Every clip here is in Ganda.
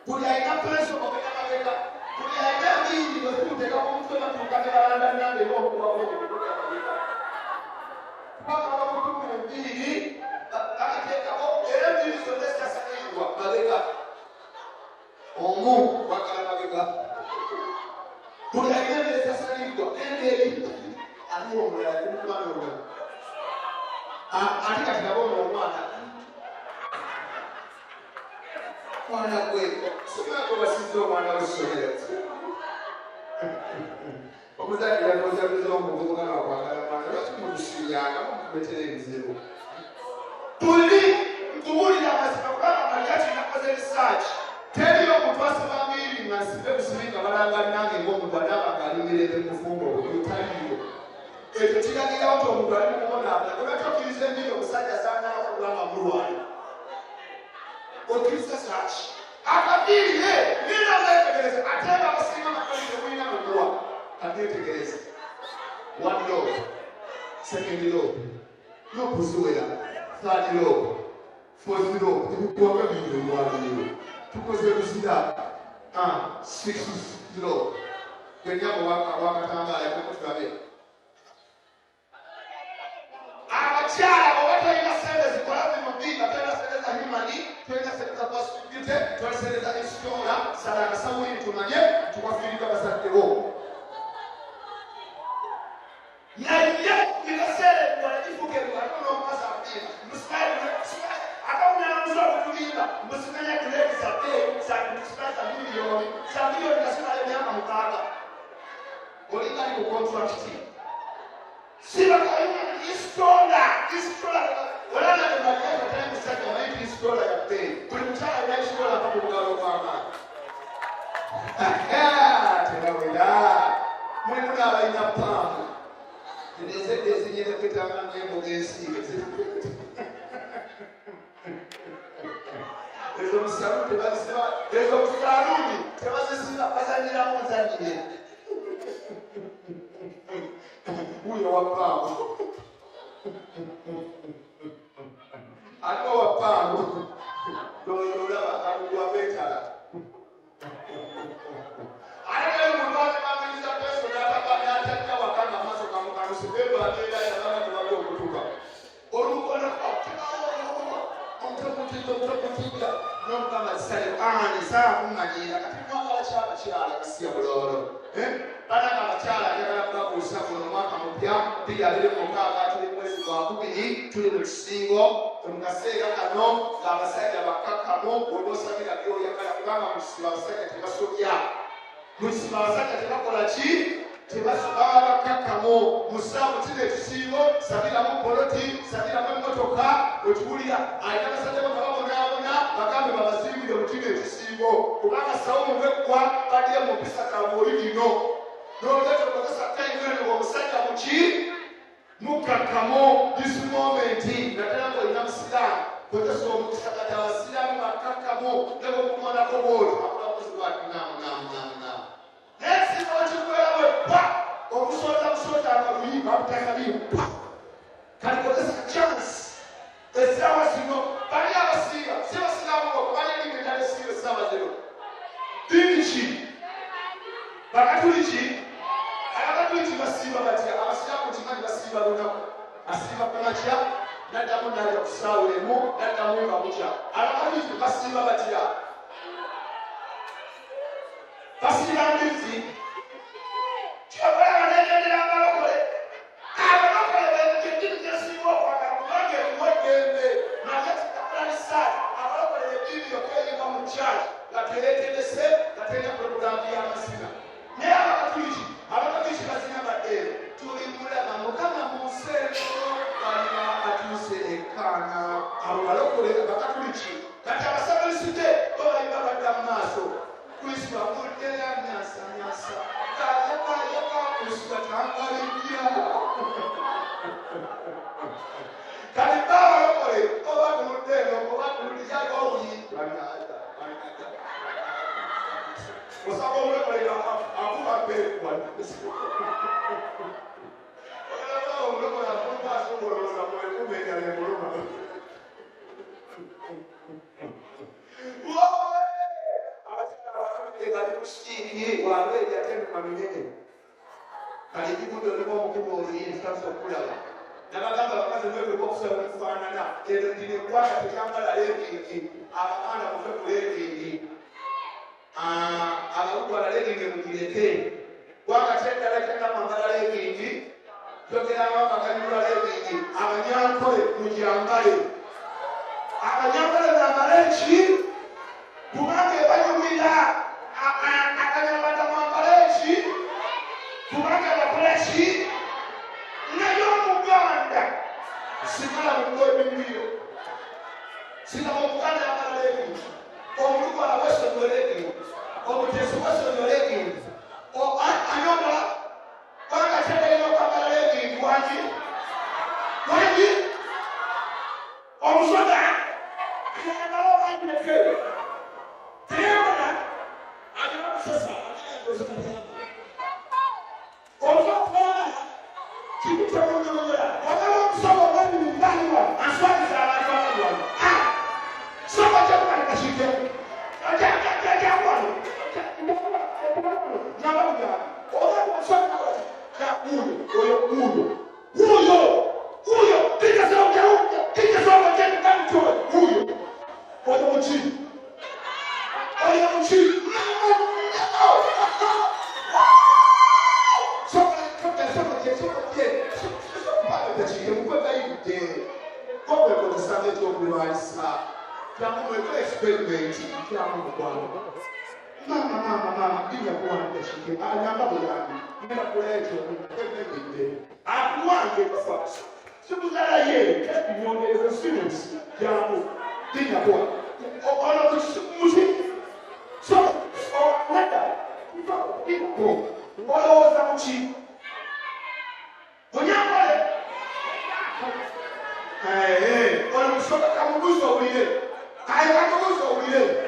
Buli alina preso okugenda mabega. Buli alina bingi bwe tuteeka ku mutwe batuuka ne balanda nange ng'okubawo okutuuka mabega. Bakaba kutuuka enviiri bakateekako era enviiri zonna zitasanyirirwa mabega. Omu wakala mabega. Buli alina enviiri zitasanyirirwa n'engeri aliwo omulala kumwana omulala. Ate kati nabona omwana. Mwana gwe somako basinza omwana w'essomero. Omuzadde yakozabiza omuvubuka n'akwagala mwana lwaki mulusibyanga mukubetera ebizibu. Tuli nkubuulira amazima kubanga Mariya kinakoze research. Teriyo omuntu asoma mbiri nga nsibe busibi nga balanga nange ng'omuntu alaba ng'alimirire mu mufumbo ogutaliyo. Ekyo kiragirawo nti omuntu ali mu kubonaabona. Lwaki okkiriza ennimi omusajja saagala kubanga mulwana. Okkiriza saaki. Akabiire nina ameetegereza ate nga basinga amakali temulina mukuwa. Ameetegereza. One lobe. Second lobe. Lobe ziwera. Third lobe. Fourth lobe. Tebikuwanga bingi omwaliiro. Tukoze buzira. Sixth lobe. Kwenyabo wakatangaala yakukutulabe. Abakyala oba tolina sente zikola bino binga tolina sente za himani tolina sente za pasipite tolina sente za insitola sala akasawuliri tumanye tukwafiirika bazaddewo naye bigaseera ebikola kifuuka ebikola n'omukazi abiri akawunyalamuza okutulimba musimanya kireti zadde za miliyoni gasimala emyaka mukaaga olingali ku kontrakiti siba kayuma istola wala na Mariya kataya musajja naye istola ya bbiri buli mukyala alina istola ava ku bugalo bw'amaani. Tebawera mulimu n'abalina paamu ezedde ezinyere kwetanga n'emboga ensiike ezo musaluni tebazisiba ezo musaluni tebazisiba bazanyiramu nzanyire uyo wapaamu ate wapaamu olaba akalulu abeetala ate omuntu atemamiriza peso n'atajja wakanga amaaso gamukanuse bebabeera yababa tebali okutuka olukona omutokutiga n'omukama zisale saakuŋŋanyiira kati mwagala kyabakyala kasiya buloolo bananga abakyala njagala kubabuusa guno omwaka mupya 2026 tuli mwezi gwa 2 tuli mu kisingo mu kaseera kano ng'abasajja bakkakkamu oba osabira byoyagala kubanga mu kisiba abasajja tebasobya mu kisiba abasajja tebakola ki tebaba bakkakkamu musaamu kino ekisingo sabiramu poloti sabiramu emmotoka wekiwulira alina abasajja bakababonaabona bagambe babazimbire mu kino ekisingo kubanga sawumubekwa badye mu mpisa kaabwe lino n'olwekyo kozesa tayimu omusajja muki mukkakkamu this moment naddala ng'olina musiraamu kozesa omukisa kati abasiraamu bakkakkamu ne bwekumonako bwoti akulamuzi lwatinaamu naye singa okikuwerawe pa omusota akaluyi bakutakabiyo kati kozesa chance essaawa zino bali abasiiga si basiraamu okubali elinga eddala esiiga essaawa zero dini ki bakatuliki abakatuliki basiiba batya abasiraamu kimanyi basiiba lunaku asiiba kumakya naddamu nalya kusaawulemu naddamu nga bukya abakatuliki basiiba batya basiiba mbizi kyobalaba negendera abalokole beddini gyesinga okwagala kubanga ekuwadembe naye kitakulanisaati abalokole eddiini yokweyinga mu kyaki nga tereetegese nga terina pulogulaamu y'amazina naye abakatuliki bazina baddeero tuli mulaba mukama mu nseeko balina atuuse ekkaana abo balokole abakatuliki kati abasabalisite bo bali babadda mu maaso kristo amuddeya nyansanyasa kayaka kristo tangalijja kati babalokole oba tuluddeeno oba tululyayo owuyi osaba omulokole akuba beekuwa omulokole akumaasobololoza mwekubeera nemuluma ekali kusitiri wange ejatemu maminene kali kikudo olimo omukumu oluyinza taso okulaba nabagamba bakazi mwebwe bokusaba okufaanana ero ndine eggwanga tekyambala legingi abaana muve ku legingi abalugwala legingi mugireke gwanga kyendala kyenda mwambala legingi kyogerawo abaganyula legingi abanyankole mugyambale abanyambale bambale ki kubanga ebanyumira akanyambala mwambale ki kubanga bakola ki nayo omuganda sigala mugoebimiro sigala omuganda yambala legingi omulugwala bwesonyo legingi omutesi bwesonyo legingi anyobola kubanga kyendalina okwambala legingi wangi omusoga ayagala obangireke teyabona agala okusasa omusoga kikutemunyonyola wagala omusoga obandi mubaniwa answagiza abantu abalwala soba kyekubanikashike ajakwano nabaga oba omusoga oyo mama ndiya kuwanda shike anyamba buyambi ngenda kulecho akuwange kufa sikuzala ye nyongereza students yangu ndiya kwa ono kusimuzi so nada iko olowooza muki onyambale olusoka kamubuzo owulire aye kamubuzo owulire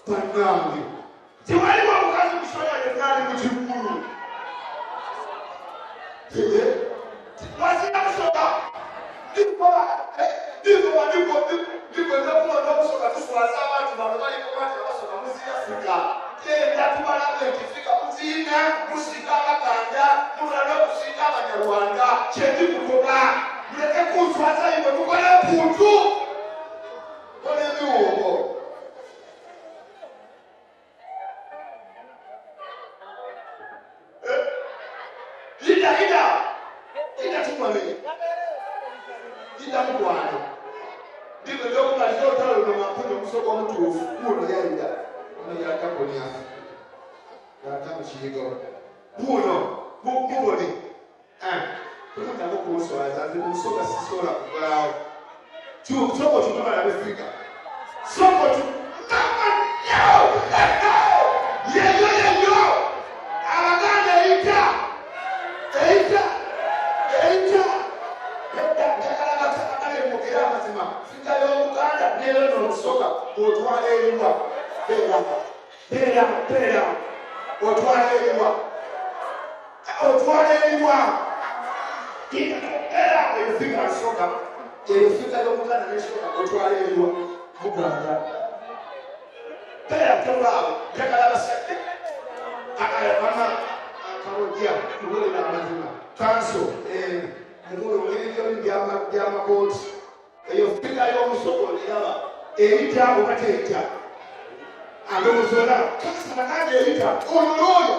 Panambi. kansala yenali mu kikulu wazira kusoka ndikola ndikonakusoka tuswaza abantu bano baliko bati abasoka muziyafika genda tubalabe ntifika muziina musika abaganda mubula n'okusiika abanyarwanda kyendikukola muleke kunswaza iwe mukole puntu kole ebiwongo ida tumwame ida mukwana ndiko ndokumaliza otalo nomakuno omusoko omutuufu kuno yalida ono yatakonya yatamukiyigo buno bubone tukutako kunswaza nze musoga sisobola kugolawo soko tutumala befika soko yeyo abaganda eita njagala amazima fika y'oluganda neero n'olusoka otwala eriwa beera otwala eriwa era ebifika nsoka ebifika y'oluganda n'esoka otwala eriwa muganda beera tolwabo njagala abasajja mama karojja kubolera amazima kanso byamakooti eyo fika y'omusoko eraba eyita obateeta andomuzola kasana nange eyita ololooyo